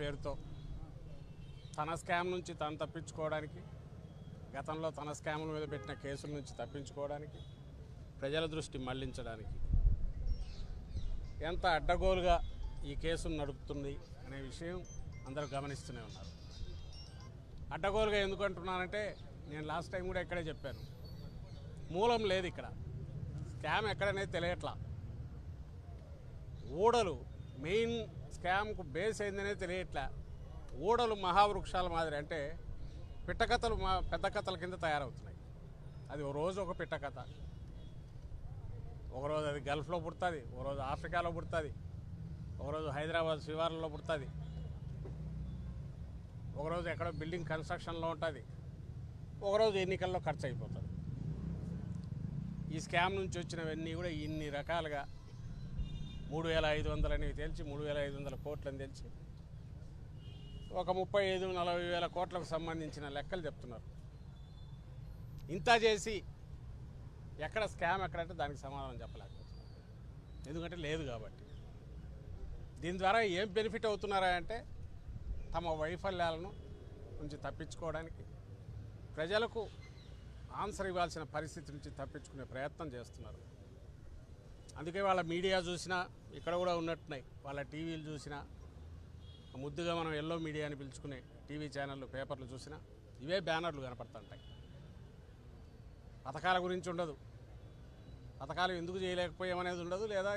పేరుతో తన స్కామ్ నుంచి తను తప్పించుకోవడానికి, గతంలో తన స్కాముల మీద పెట్టిన కేసుల నుంచి తప్పించుకోవడానికి, ప్రజల దృష్టి మళ్లించడానికి ఎంత అడ్డగోలుగా ఈ కేసును నడుపుతుంది అనే విషయం అందరూ గమనిస్తూనే ఉన్నారు. అడ్డగోలుగా ఎందుకు అంటున్నానంటే, నేను లాస్ట్ టైం కూడా ఇక్కడే చెప్పాను, మూలం లేదు ఇక్కడ, స్కామ్ ఎక్కడనేది తెలియట్లా. ఊడలు మెయిన్ స్కామ్కు బేస్ అయిందనేది తెలియట్లా. ఊడలు మహావృక్షాల మాదిరి, అంటే పిట్టకథలు పెద్ద కథల కింద తయారవుతున్నాయి. అది ఓ రోజు ఒక పిట్టకథ, ఒకరోజు అది గల్ఫ్లో పుడుతుంది, ఒకరోజు ఆఫ్రికాలో పుడుతుంది, ఒకరోజు హైదరాబాద్ శివార్లలో పుడుతుంది, ఒకరోజు ఎక్కడో బిల్డింగ్ కన్స్ట్రక్షన్లో ఉంటుంది, ఒకరోజు ఎన్నికల్లో ఖర్చు అయిపోతుంది. ఈ స్కామ్ నుంచి వచ్చినవన్నీ కూడా ఇన్ని రకాలుగా 3,500 అనేవి తెలిసి 3,500 కోట్లని తెలిసి ఒక 35-40 వేల కోట్లకు సంబంధించిన లెక్కలు చెప్తున్నారు. ఇంత చేసి ఎక్కడ స్కామ్ ఎక్కడంటే దానికి సమాధానం చెప్పలేకపోతున్నారు, ఎందుకంటే లేదు కాబట్టి. దీని ద్వారా ఏం బెనిఫిట్ అవుతున్నారా అంటే, తమ వైఫల్యాలను నుంచి తప్పించుకోవడానికి, ప్రజలకు ఆన్సర్ ఇవ్వాల్సిన పరిస్థితి నుంచి తప్పించుకునే ప్రయత్నం చేస్తున్నారు. అందుకే వాళ్ళ మీడియా చూసినా ఇక్కడ కూడా ఉన్నట్టున్నాయి, వాళ్ళ టీవీలు చూసినా, ముద్దుగా మనం ఎల్లో మీడియా అని పిలుచుకునే టీవీ ఛానళ్ళు, పేపర్లు చూసినా ఇవే బ్యానర్లు కనపడుతుంటాయి. పథకాల గురించి ఉండదు, పథకాలు ఎందుకు చేయలేకపోయామనేది ఉండదు, లేదా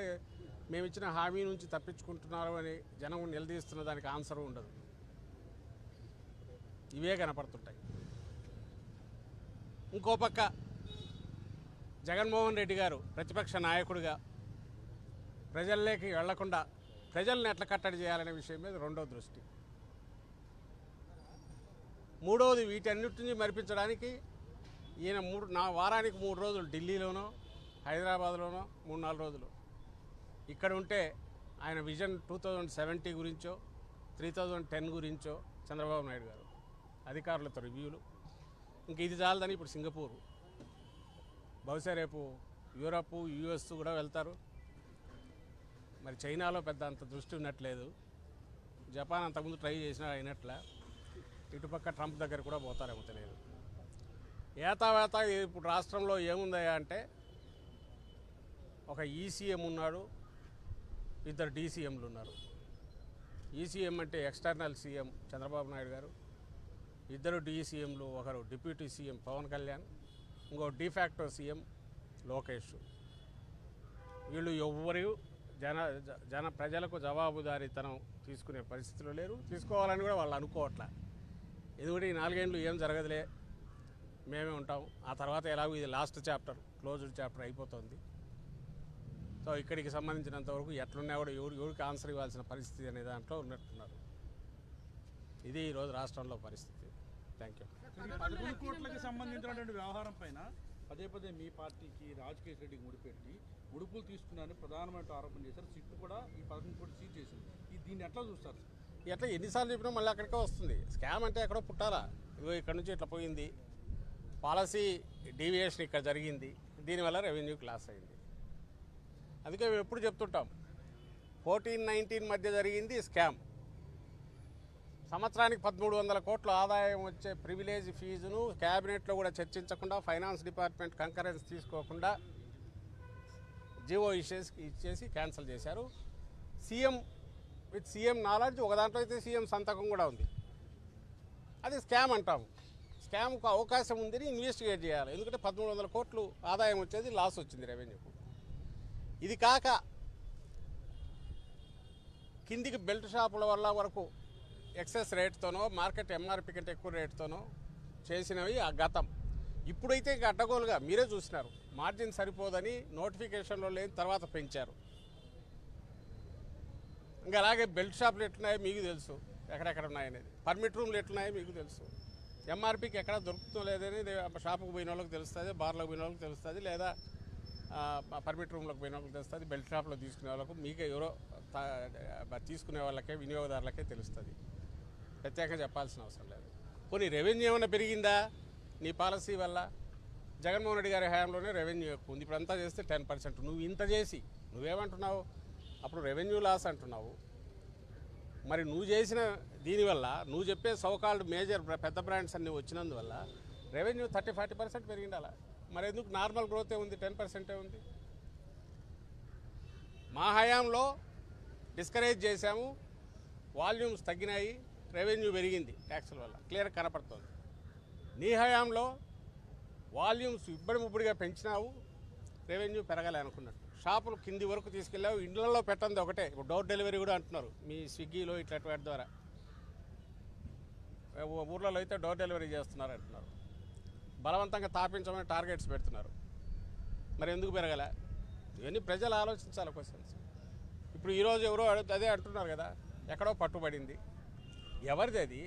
మేము ఇచ్చిన హామీ నుంచి తప్పించుకుంటున్నారు అని జనం నిలదీస్తున్న దానికి ఆన్సర్ ఉండదు. ఇవే కనపడుతుంటాయి. ఇంకో పక్క జగన్మోహన్ రెడ్డి గారు ప్రతిపక్ష నాయకుడిగా ప్రజల్లోకి వెళ్లకుండా ప్రజల్ని ఎట్లా కట్టడి చేయాలనే విషయం మీద రెండో దృష్టి. మూడవది, వీటన్నిటిని మరిపించడానికి ఈయన వారానికి 3 రోజులు ఢిల్లీలోనో హైదరాబాద్లోనో 3-4 రోజులు ఇక్కడ ఉంటే ఆయన విజన్ 2070 గురించో 3010 గురించో చంద్రబాబు నాయుడు గారు అధికారులతో రివ్యూలు. ఇంక ఇది చాలదని ఇప్పుడు సింగపూర్, బహుశా రేపు యూరప్, యుఎస్ కూడా వెళ్తారు. మరి చైనాలో పెద్ద అంత దృష్టి ఉన్నట్లేదు, జపాన్ అంతకుముందు ట్రై చేసినా అయినట్లే, ఇటుపక్క ట్రంప్ దగ్గర కూడా పోతారేమో తెలియదు. ఏతావేత ఇప్పుడు రాష్ట్రంలో ఏముందయ్యా అంటే, ఒక ఈసీఎం ఉన్నాడు, 2 డీసీఎంలు ఉన్నారు. ఈసీఎం అంటే ఎక్స్టర్నల్ సీఎం చంద్రబాబు నాయుడు గారు, 2 డీసీఎంలు, ఒకరు డిప్యూటీ సీఎం పవన్ కళ్యాణ్, ఇంకో డిఫాక్టో సీఎం లోకేష్. వీళ్ళు ఎవ్వరు ప్రజలకు జవాబుదారీతనం తీసుకునే పరిస్థితులు లేరు, తీసుకోవాలని కూడా వాళ్ళు అనుకోవట్లే. ఎందుకంటే ఈ 4 ఏళ్ళు ఏం జరగదులే, మేమే ఉంటాం, ఆ తర్వాత ఎలాగో ఇది లాస్ట్ చాప్టర్, క్లోజ్డ్ చాప్టర్ అయిపోతుంది. సో ఇక్కడికి సంబంధించినంతవరకు ఎట్లున్నా కూడా ఎవరికి ఆన్సర్ ఇవ్వాల్సిన పరిస్థితి అనే దాంట్లో ఉన్నట్టున్నారు. ఇది ఈరోజు రాష్ట్రంలో పరిస్థితి. Thank you. 11 కోట్లకి సంబంధించినటువంటి వ్యవహారం పైన పదే మీ పార్టీకి రాజకేష్ రెడ్డికి ముడుపులు తీసుకున్నారని ప్రధానమైన ఆరోపణ చేశారు. సిట్టు కూడా ఈ 11 కోట్లు సీజ్ చేసింది. దీన్ని ఎట్లా చూస్తారు? ఎట్లా ఎన్నిసార్లు చెప్పినా మళ్ళీ అక్కడికే వస్తుంది. స్కామ్ అంటే ఎక్కడో పుట్టాలా, ఇగో ఇక్కడ నుంచి ఇట్లా పోయింది, పాలసీ డీవియేషన్ ఇక్కడ జరిగింది, దీనివల్ల రెవెన్యూకి లాస్ అయింది. అందుకే మేము ఎప్పుడు చెప్తుంటాం, 14-19 మధ్య జరిగింది స్కామ్. సంవత్సరానికి 1,300 కోట్ల ఆదాయం వచ్చే ప్రివిలేజ్ ఫీజును క్యాబినెట్లో కూడా చర్చించకుండా, ఫైనాన్స్ డిపార్ట్మెంట్ కంకరెన్స్ తీసుకోకుండా జీవో ఇచ్చేసి క్యాన్సిల్ చేశారు. సీఎం నాలెడ్జ్, ఒక దాంట్లో అయితే సీఎం సంతకం కూడా ఉంది. అది స్కామ్ అంటాము. స్కామ్కు అవకాశం ఉందని ఇన్వెస్టిగేట్ చేయాలి. ఎందుకంటే 1,300 కోట్లు ఆదాయం వచ్చేది, లాస్ వచ్చింది రెవెన్యూకు. ఇది కాక కిందికి బెల్ట్ షాపుల వల్ల వరకు ఎక్సెస్ రేట్తోనో, మార్కెట్ ఎంఆర్పి కంటే ఎక్కువ రేట్తోనో చేసినవి ఆ గతం. ఇప్పుడైతే ఇంకా అడ్డగోలుగా మీరే చూసినారు, మార్జిన్ సరిపోదని నోటిఫికేషన్లో లేని తర్వాత పెంచారు. ఇంకా అలాగే బెల్ట్ షాపులు ఎట్లున్నాయో మీకు తెలుసు, ఎక్కడెక్కడ ఉన్నాయనేది. పర్మిట్ రూమ్లు ఎట్లున్నాయో మీకు తెలుసు. ఎంఆర్పికి ఎక్కడ దొరుకుతుందో లేదని షాపుకు పోయిన వాళ్ళకి తెలుస్తుంది, బార్లకు పోయిన వాళ్ళకి తెలుస్తుంది, లేదా పర్మిట్ రూమ్లోకి పోయిన వాళ్ళకి తెలుస్తుంది. బెల్ట్ షాప్లో తీసుకునే వాళ్ళకు, మీకే ఎవరో తీసుకునే వాళ్ళకే, వినియోగదారులకే తెలుస్తుంది. ప్రత్యేకంగా చెప్పాల్సిన అవసరం లేదు. కొన్ని రెవెన్యూ ఏమైనా పెరిగిందా నీ పాలసీ వల్ల? జగన్మోహన్ రెడ్డి గారి హయాంలోనే రెవెన్యూ ఎక్కువ ఉంది, ఇప్పుడు అంతా చేస్తే 10%. నువ్వు ఇంత చేసి నువ్వేమంటున్నావు? అప్పుడు రెవెన్యూ లాస్ అంటున్నావు, మరి నువ్వు చేసిన దీనివల్ల నువ్వు చెప్పే సోకాల్డ్ మేజర్ పెద్ద బ్రాండ్స్ అన్నీ వచ్చినందువల్ల రెవెన్యూ 30-40% పెరిగిండాల. మరి ఎందుకు నార్మల్ గ్రోతే ఉంది, 10% ఉంది. మా హయాంలో డిస్కరేజ్ చేశాము, వాల్యూమ్స్ తగ్గినాయి, రెవెన్యూ పెరిగింది ట్యాక్సుల వల్ల, క్లియర్ కనపడుతుంది. నీ హయాంలో వాల్యూమ్స్ ఇబ్బడిముబ్బడిగా పెంచినావు, రెవెన్యూ పెరగాలి అనుకున్నట్టు. షాపులు కింది వరకు తీసుకెళ్ళావు, ఇండ్లలో పెట్టండి ఒకటే. ఇప్పుడు డోర్ డెలివరీ కూడా అంటున్నారు మీ స్విగ్గీలో ఇట్లాంటి వాటి ద్వారా. ఊర్లలో అయితే డోర్ డెలివరీ చేస్తున్నారు అంటున్నారు. బలవంతంగా తాపించమని టార్గెట్స్ పెడుతున్నారు. మరి ఎందుకు పెరగలే? ఇవన్నీ ప్రజలు ఆలోచించాలి క్వశ్చన్స్. ఇప్పుడు ఈరోజు ఎవరో అదే అంటున్నారు కదా, ఎక్కడో పట్టుబడింది. ఎవరిది అది?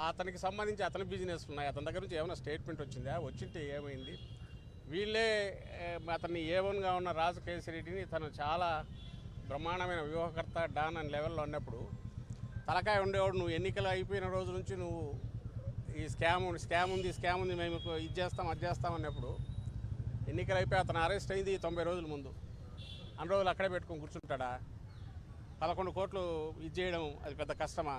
అతనికి సంబంధించి అతని బిజినెస్ ఉన్నాయి, అతని దగ్గర నుంచి ఏమైనా స్టేట్మెంట్ వచ్చిందా? వచ్చింటే ఏమైంది? వీళ్ళే అతన్ని A1గా ఉన్న రాజు కేసిరెడ్డిని తను చాలా బ్రహ్మాండమైన వ్యూహకర్త డాన్ అని లెవెల్లో ఉన్నప్పుడు తలకాయ ఉండేవాడు. నువ్వు ఎన్నికలు అయిపోయిన రోజు నుంచి నువ్వు ఈ స్కామ్ ఉంది మేము ఇది చేస్తాం అది చేస్తాం అన్నప్పుడు ఎన్నికలు అయిపోయి అతను అరెస్ట్ అయింది 90 రోజుల ముందు. అన్ని రోజులు అక్కడే పెట్టుకొని కూర్చుంటాడా? 11 కోట్లు ఇది చేయడం అది పెద్ద కష్టమా?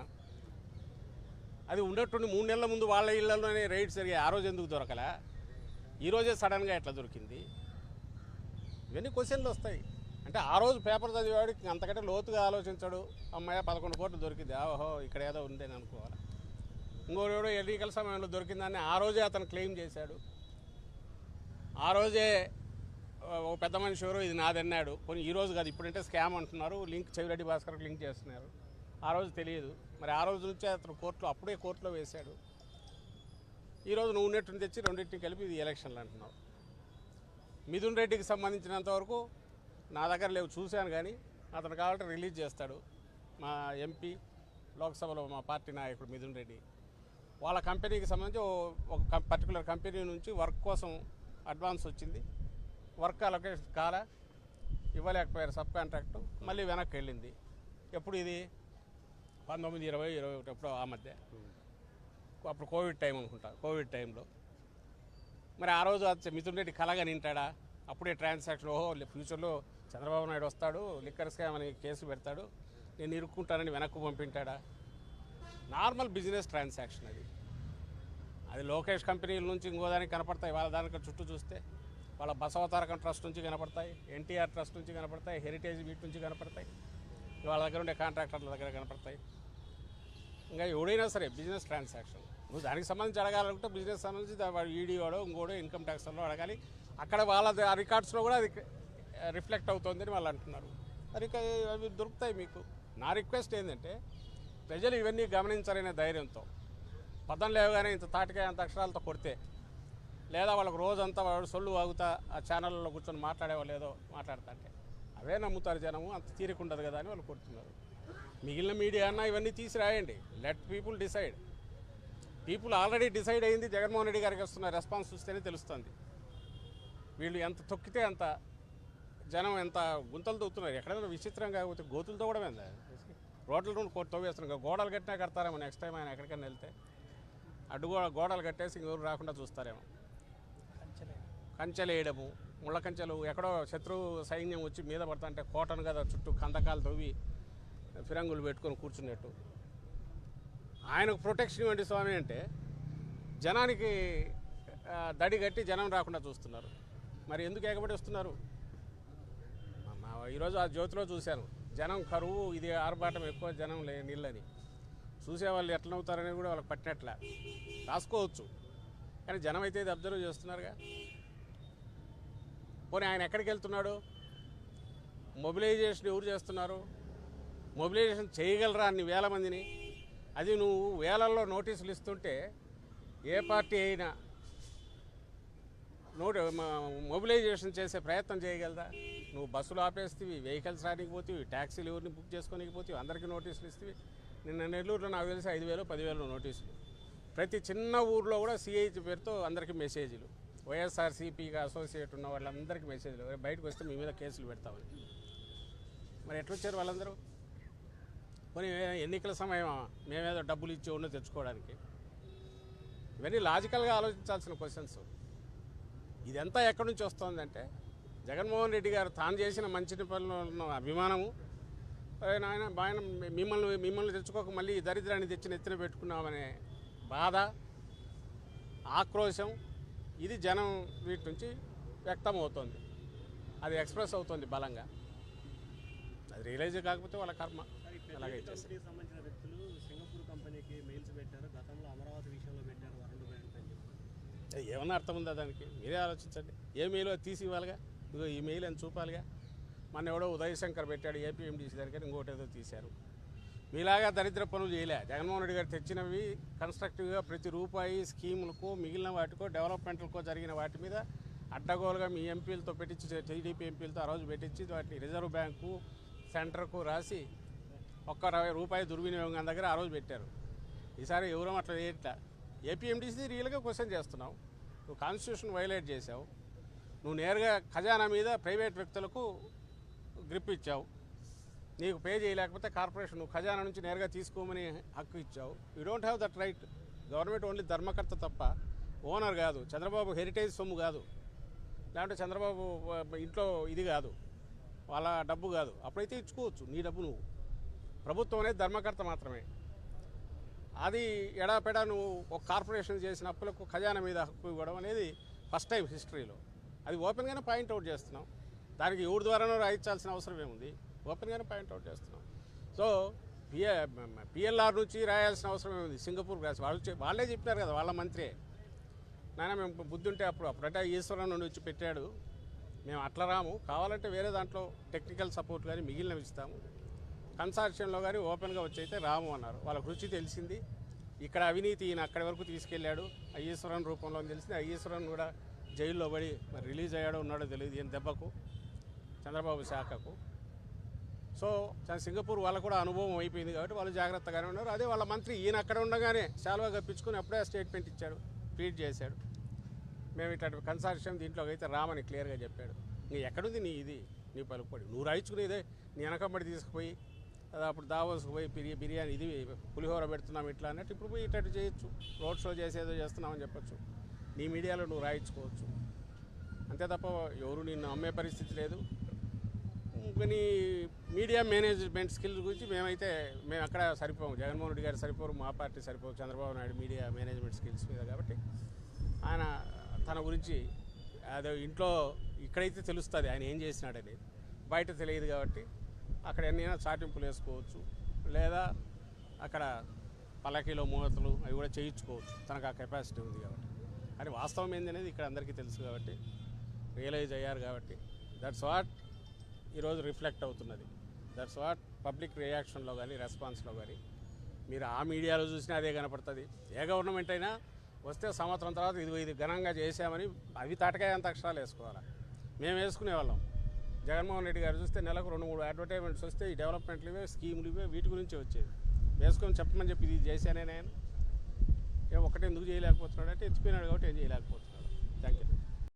అది ఉండేటువంటి 3 నెలల ముందు వాళ్ళ ఇళ్లలోనే రైడ్స్ జరిగాయి. ఆ రోజు ఎందుకు దొరకలే? ఈరోజే సడన్గా ఎట్లా దొరికింది? ఇవన్నీ క్వశ్చన్లు వస్తాయి. అంటే ఆ రోజు పేపర్ చదివాడికి అంతకంటే లోతుగా ఆలోచించాడు. అమ్మాయి 11 కోట్లు దొరికింది, ఓహో ఇక్కడ ఏదో ఉందని అనుకోవాలి. ఇంకోడు ఎన్నికల సమయంలో దొరికిందని ఆ రోజే అతను క్లెయిమ్ చేశాడు. ఆ రోజే ఒక పెద్ద మనిషి ఎవరో ఇది నాదన్నాడు. కొన్ని ఈ రోజు కాదు, ఇప్పుడంటే స్కామ్ అంటున్నారు, లింక్ చెవిరెడ్డి భాస్కర్కి లింక్ చేస్తున్నారు. ఆ రోజు తెలియదు. మరి ఆ రోజు నుంచే అతను అప్పుడే కోర్టులో వేశాడు. ఈరోజు నువ్వు ఉన్నట్టుని తెచ్చి రెండింటిని కలిపి ఇది ఎలక్షన్లు అంటున్నావు. మిథున్ రెడ్డికి సంబంధించినంతవరకు నా దగ్గర లేవు, చూశాను. కానీ అతను కావాలంటే రిలీజ్ చేస్తాడు. మా ఎంపీ లోక్సభలో మా పార్టీ నాయకుడు మిథున్ రెడ్డి వాళ్ళ కంపెనీకి సంబంధించి ఒక పర్టికులర్ కంపెనీ నుంచి వర్క్ కోసం అడ్వాన్స్ వచ్చింది. వర్క్ అలొకేషన్ కాలా, ఇవ్వలేకపోయారు సబ్ కాంట్రాక్టు, మళ్ళీ వెనక్కి వెళ్ళింది. ఎప్పుడు ఇది 1920-21 ఎప్పుడో ఆ మధ్య, అప్పుడు కోవిడ్ టైం అనుకుంటా. కోవిడ్ టైంలో మరి ఆ రోజు మిథున్ రెడ్డి కలగా నింటాడా? అప్పుడే ట్రాన్సాక్షన్, ఓహో ఫ్యూచర్లో చంద్రబాబు నాయుడు వస్తాడు, లిక్కర్ స్కామ్ అని కేసు పెడతాడు, నేను ఇరుక్కుంటానని వెనక్కు పంపింటాడా? నార్మల్ బిజినెస్ ట్రాన్సాక్షన్ అది లోకేష్ కంపెనీల నుంచి ఇంకోదానికి కనపడతాయి. వాళ్ళ దానికి చుట్టూ చూస్తే వాళ్ళ బసవతారకం ట్రస్ట్ నుంచి కనపడతాయి, ఎన్టీఆర్ ట్రస్ట్ నుంచి కనపడతాయి, హెరిటేజ్ వీటి నుంచి కనపడతాయి, వాళ్ళ దగ్గర ఉండే కాంట్రాక్టర్ల దగ్గర కనపడతాయి. ఇంకా ఎవడైనా సరే బిజినెస్ ట్రాన్సాక్షన్ నువ్వు దానికి సంబంధించి అడగాలనుకుంటే బిజినెస్ సంబంధించి వాడు ఈడీఓడో ఇంకోడో ఇన్కమ్ ట్యాక్స్లో అడగాలి. అక్కడ వాళ్ళ రికార్డ్స్లో కూడా అది రిఫ్లెక్ట్ అవుతుందని వాళ్ళు అంటున్నారు. మరి అవి దొరుకుతాయి మీకు. నా రిక్వెస్ట్ ఏంటంటే ప్రజలు ఇవన్నీ గమనించాలనే ధైర్యంతో పదం లేవగానే ఇంత తాటికాయ అంత అక్షరాలతో కొడితే, లేదా వాళ్ళకు రోజంతా వాడు సొల్లు వాగుతా ఆ ఛానళ్ళలో కూర్చొని మాట్లాడేవాళ్ళు ఏదో మాట్లాడుతా అంటే అవే నమ్ముతారు జనము. అంత తీరికుండదు కదా అని వాళ్ళు కొడుతున్నారు. మిగిలిన మీడియా అన్నా ఇవన్నీ తీసి రాయండి, let people decide. People already decide అయింది. జగన్మోహన్ రెడ్డి గారికి వస్తున్న రెస్పాన్స్ చూస్తేనే తెలుస్తుంది. వీళ్ళు ఎంత తొక్కితే అంత జనం ఎంత గుంతలు తవ్వుతున్నారు. ఎక్కడైనా విచిత్రంగా కాకపోతే గోతులు తవ్వడం ఏందా? రోడ్ల నుండి తవ్వేస్తున్నారు. గోడలు కట్టినా కడతారేమో నెక్స్ట్ టైం ఆయన ఎక్కడికైనా వెళ్తే. గోడలు కట్టేసి ఇంకెవరు రాకుండా చూస్తారేమో. కంచెలు వేయడము, ముళ్ళ కంచెలు, ఎక్కడో శత్రువు సైన్యం వచ్చి మీద పడతాంటే కోటను కదా చుట్టూ కందకాలు తవ్వి ఫిరంగులు పెట్టుకొని కూర్చున్నట్టు. ఆయనకు ప్రొటెక్షన్ ఇవ్వండి స్వామి అంటే జనానికి దడి కట్టి జనం రాకుండా చూస్తున్నారు. మరి ఎందుకు ఎగబడి వస్తున్నారు? ఈరోజు ఆ జ్యోతిలో చూశాను, జనం కరువు, ఇది ఆర్భాటం ఎక్కువ, జనం నీళ్ళని. చూసేవాళ్ళు ఎట్లా నవ్వుతారని కూడా వాళ్ళకి పట్టినట్లే రాసుకోవచ్చు. కానీ జనం అయితే ఇది అబ్జర్వ్ చేస్తున్నారుగా. పోనీ ఆయన ఎక్కడికి వెళ్తున్నాడు? మొబిలైజేషన్ ఎవరు చేస్తున్నారు? మొబిలైజేషన్ చేయగలరా అన్ని వేల మందిని? అది నువ్వు వేలల్లో నోటీసులు ఇస్తుంటే ఏ పార్టీ అయినా మొబిలైజేషన్ చేసే ప్రయత్నం చేయగలదా? నువ్వు బస్సులు ఆపేస్తేవి, వెహికల్స్ రానికి పోతేవి, ట్యాక్సీలు ఎవరిని బుక్ చేసుకోనికి పోతేవి, అందరికీ నోటీసులు ఇస్తేవి. నిన్న నెల్లూరులో నాకు తెలిసి 5,000-10,000 నోటీసులు. ప్రతి చిన్న ఊర్లో కూడా సిఐ పేరుతో అందరికీ మెసేజ్లు. వైఎస్ఆర్సీపీగా అసోసియేట్ ఉన్న వాళ్ళందరికీ మెసేజ్లు, బయటకు వస్తే మీ మీద కేసులు పెడతామని. మరి ఎట్లొచ్చారు వాళ్ళందరూ? పోనీ ఎన్నికల సమయం మేమేదో డబ్బులు ఇచ్చి ఉన్నో తెచ్చుకోవడానికి? ఇవన్నీ లాజికల్గా ఆలోచించాల్సిన క్వశ్చన్స్. ఇదంతా ఎక్కడి నుంచి వస్తుందంటే జగన్మోహన్ రెడ్డి గారు తాను చేసిన మంచి పనుల్లో ఉన్న అభిమానము, నాయన ఆయన మిమ్మల్ని తెచ్చుకోక మళ్ళీ ఈ దరిద్రాన్ని తెచ్చి నెత్తిన పెట్టుకున్నామనే బాధ, ఆక్రోశం ఇది జనం వీటి నుంచి వ్యక్తం అవుతుంది. అది ఎక్స్ప్రెస్ అవుతుంది బలంగా. అది రియలైజ్ కాకపోతే వాళ్ళ కర్మ. అలాగే సంబంధించిన వ్యక్తులు సింగపూర్ కంపెనీకి మెయిల్స్ పెట్టారు, గతంలో అమరావతి విషయంలో పెట్టారు వరల్డ్ బ్యాంక్ అని చెప్పి. ఏమన్నా అర్థం ఉందా దానికి? మీరే ఆలోచించండి. ఏ మెయిల్ తీసి ఇవ్వాలిగా, ఇదిగో ఈ మెయిల్ అని చూపాలిగా. మన ఎవడో ఉదయ్ శంకర్ పెట్టాడు ఏపీఎండీసీ దగ్గర, ఇంకోటి ఏదో తీశారు. మీలాగా దరిద్ర పనులు చేయలే. జగన్మోహన్ రెడ్డి గారు తెచ్చినవి కన్స్ట్రక్టివ్గా ప్రతి రూపాయి స్కీములకు, మిగిలిన వాటికో, డెవలప్మెంట్లకో జరిగిన వాటి మీద అడ్డగోలుగా మీ ఎంపీలతో పెట్టించి, టీడీపీ ఎంపీలతో ఆ రోజు పెట్టించి వాటిని రిజర్వ్ బ్యాంకు సెంటర్కు రాసి ₹1 దుర్వినియోగం దగ్గర ఆ రోజు పెట్టారు. ఈసారి ఎవరో అట్లా చేయట్లా. ఏపీఎండీసీ రియల్గా క్వశ్చన్ చేస్తున్నావు. నువ్వు కాన్స్టిట్యూషన్ వైలేట్ చేసావు. నువ్వు నేరుగా ఖజానా మీద ప్రైవేట్ వ్యక్తులకు గ్రిప్ ఇచ్చావు. నీకు పే చేయలేకపోతే కార్పొరేషన్ నువ్వు ఖజానా నుంచి నేరుగా తీసుకోమని హక్కు ఇచ్చావు. You don't have that right. Government only ధర్మకర్త తప్ప ఓనర్ కాదు. చంద్రబాబు హెరిటేజ్ సొమ్ము కాదు, లేదంటే చంద్రబాబు ఇంట్లో ఇది కాదు, వాళ్ళ డబ్బు కాదు. అప్పుడైతే ఇచ్చుకోవచ్చు నీ డబ్బు నువ్వు. ప్రభుత్వం అనేది ధర్మకర్త మాత్రమే. అది ఎడాపెడా నువ్వు ఒక కార్పొరేషన్ చేసిన అప్పులకు ఖజానా మీద హక్కు ఇవ్వడం అనేది ఫస్ట్ టైం హిస్టరీలో. అది ఓపెన్గానే పాయింట్అవుట్ చేస్తున్నాం. దానికి ఎవరి ద్వారానో రాయించాల్సిన అవసరం ఏముంది? ఓపెన్గానే పాయింట్అవుట్ చేస్తున్నాం. సో పిఎల్ఆర్ నుంచి రాయాల్సిన అవసరం ఏముంది? సింగపూర్ రాసి వాళ్ళే చెప్పారు కదా, వాళ్ళ మంత్రే. నాయన మేము బుద్ధి ఉంటే అప్పుడంటే ఈశ్వరం నుండి వచ్చి పెట్టాడు, మేము అట్లా రాము, కావాలంటే వేరే దాంట్లో టెక్నికల్ సపోర్ట్ కానీ మిగిలినవి ఇస్తాము, కన్సార్షియంలో కానీ ఓపెన్గా వచ్చి అయితే రాము అన్నారు. వాళ్ళకు రుచి తెలిసింది. ఇక్కడ అవినీతి ఈయన అక్కడి వరకు తీసుకెళ్ళాడు, ఈశ్వరన్ రూపంలో తెలిసింది. ఈశ్వరన్ కూడా జైల్లో పడి మరి రిలీజ్ అయ్యాడో ఉన్నాడో తెలియదు ఈయన దెబ్బకు, చంద్రబాబు శాఖకు. సో సింగపూర్ వాళ్ళకు కూడా అనుభవం అయిపోయింది కాబట్టి వాళ్ళు జాగ్రత్తగానే ఉన్నారు. అదే వాళ్ళ మంత్రి ఈయన అక్కడ ఉండగానే శాలువా కప్పించుకొని అప్పుడే స్టేట్మెంట్ ఇచ్చాడు, ట్వీట్ చేశాడు, మేము ఇట్లాంటి కన్సార్షియం దీంట్లోకి అయితే రామని క్లియర్గా చెప్పాడు. నీ ఎక్కడుంది నీ పలుకుబడి? నువ్వు రాయించుకునేదే నీ వెనకబడి తీసుకుపోయి అప్పుడు దావోస్కి పోయి బిర్యానీ ఇది పులిహోర పెడుతున్నాం ఇట్లా అన్నట్టు ఇప్పుడు పోయి ఇట్లా చేయొచ్చు, రోడ్ షో చేసేదో చేస్తున్నామని చెప్పచ్చు. నీ మీడియాలో నువ్వు రాయించుకోవచ్చు అంతే తప్ప ఎవరు నిన్ను అమ్మే పరిస్థితి లేదు. కానీ మీడియా మేనేజ్మెంట్ స్కిల్స్ గురించి మేము అక్కడ సరిపోము. జగన్మోహన్ రెడ్డి గారు సరిపోరు, మా పార్టీ సరిపోరు Chandrababu Naidu media management skills మీద. కాబట్టి ఆయన తన గురించి అదే ఇంట్లో ఇక్కడైతే తెలుస్తుంది ఆయన ఏం చేసినాడనేది, బయట తెలియదు. కాబట్టి అక్కడ ఎన్నైనా చాటింపులు వేసుకోవచ్చు, లేదా అక్కడ పల్లకీలో మూవతలు అవి కూడా చేయించుకోవచ్చు, తనకు ఆ కెపాసిటీ ఉంది కాబట్టి. కానీ వాస్తవం ఏందనేది ఇక్కడ అందరికీ తెలుసు కాబట్టి, రియలైజ్ అయ్యారు కాబట్టి, దట్స్ వాట్ ఈరోజు రిఫ్లెక్ట్ అవుతున్నది. దట్స్ వాట్ పబ్లిక్ రియాక్షన్లో కానీ రెస్పాన్స్లో కానీ మీరు ఆ మీడియాలో చూసినా అదే కనపడుతుంది. ఏ గవర్నమెంట్ అయినా వస్తే సంవత్సరం తర్వాత ఇది ఘనంగా చేసామని అవి తాటకాయ అంత అక్షరాలు వేసుకోవాలి. మేము వేసుకునేవాళ్ళం. జగన్మోహన్ రెడ్డి గారు చూస్తే నెలకు 2-3 అడ్వర్టైజ్మెంట్స్ వస్తే ఈ డెవలప్మెంట్లు ఇవే, స్కీములు ఇవే, వీటి గురించి వచ్చేది. వేసుకొని చెప్పమని చెప్పి ఇది చేశానే నేను. ఒకటి ఎందుకు చేయలేకపోతున్నాడు అంటే ఎత్తిపోయినాడు కాబట్టి ఏం చేయలేకపోతున్నాడు. Thank you.